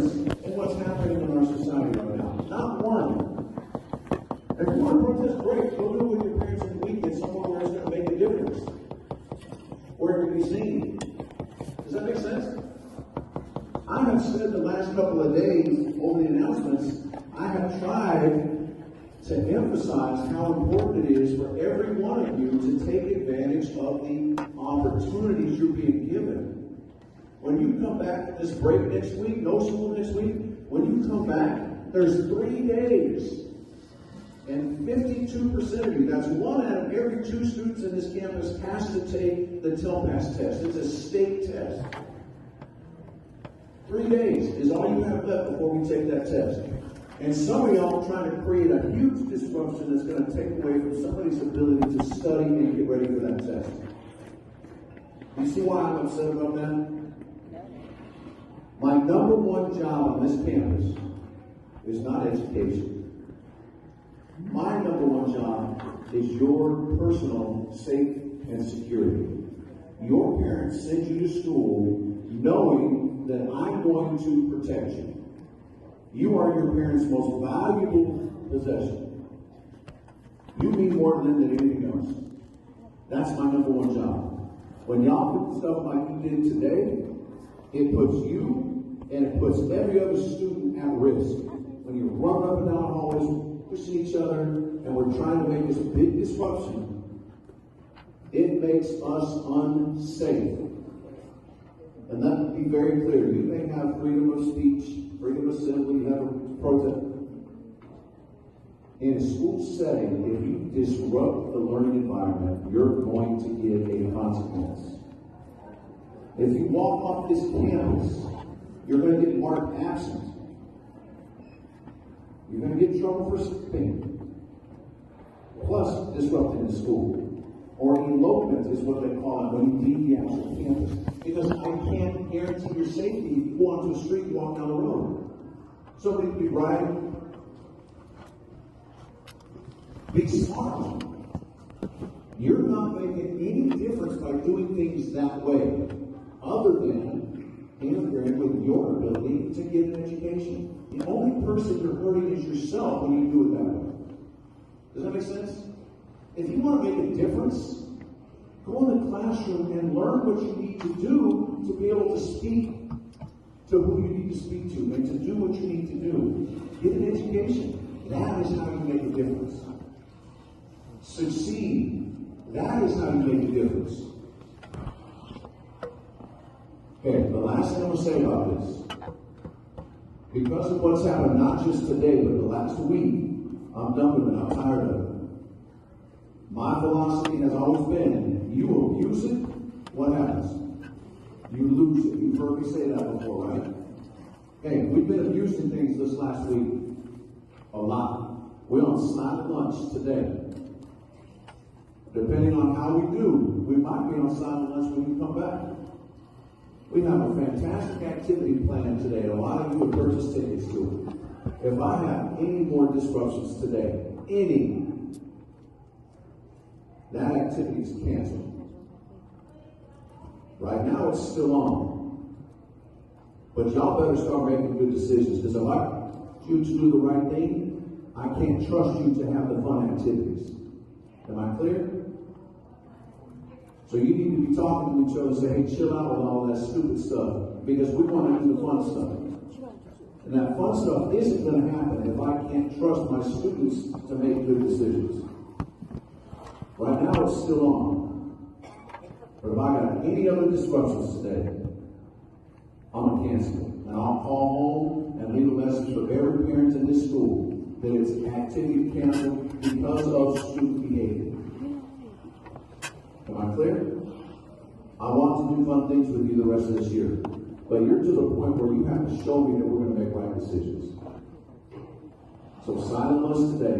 difference in what's happening in our society right now. Not one. If you want to protest, great. Go do it with your parents in the weekend somewhere where it's going to make a difference. Where it can be seen. Does that make sense? I have said the last couple of days over the announcements, I have tried to emphasize how important it is for every one of you to take advantage of the opportunities you're being given. When you come back from this break next week, no school next week, when you come back, there's 3 days. And 52% of you, that's 1 out of every 2 students in this campus, has to take the TELPAS test. It's a state test. 3 days is all you have left before we take that test. And some of y'all are trying to create a huge disruption that's going to take away from somebody's ability to study and get ready for that test. You see why I'm upset about that? My number one job on this campus is not education. My number one job is your personal safety and security. Your parents send you to school knowing that I'm going to protect you. You are your parents' most valuable possession. You mean more to them than anything else. That's my number one job. When y'all do stuff like you did today, it puts you and it puts every other student at risk. When you're running up and down the hallways, pushing each other, and we're trying to make this big disruption, it makes us unsafe. And let me be very clear. You may have freedom of speech, freedom of assembly, you have a protest. In a school setting, if you disrupt the learning environment, you're going to get a consequence. If you walk off this campus, you're going to get marked absent. You're going to get in trouble for skipping. Plus, disrupting the school. Or elopement is what they call it when you leave the actual campus. Because I can't guarantee your safety if you go onto a street and walk down the road. Somebody could be riding. Be smart. You're not making any difference by doing things that way, other than interfering with your ability to get an education. The only person you're hurting is yourself when you do it that way. Does that make sense? If you want to make a difference, go in the classroom and learn what you need to do to be able to speak to who you need to speak to and to do what you need to do. Get an education. That is how you make a difference. Succeed. That is how you make a difference. Okay, the last thing I'm going to say about this. Because of what's happened, not just today, but the last week, I'm done with it. I'm tired of it. My philosophy has always been, you abuse it, what happens? You lose it. You've heard me say that before, right? Hey, we've been abusing things this last week. A lot. We're on silent lunch today. Depending on how we do, we might be on silent lunch when we come back. We have a fantastic activity planned today. A lot of you have purchased tickets to it. If I have any more disruptions today, that activity is canceled. Right now it's still on. But y'all better start making good decisions, because if I want you to do the right thing, I can't trust you to have the fun activities. Am I clear? So you need to be talking to each other and say, hey, chill out with all that stupid stuff, because we want to do the fun stuff. And that fun stuff isn't going to happen if I can't trust my students to make good decisions. Right now it's still on. But if I got any other disruptions today, I'm going to cancel it. And I'll call home and leave a message for every parent in this school that it's activity canceled because of student behavior. Am I clear? I want to do fun things with you the rest of this year. But you're to the point where you have to show me that we're going to make right decisions. So silent lunch today.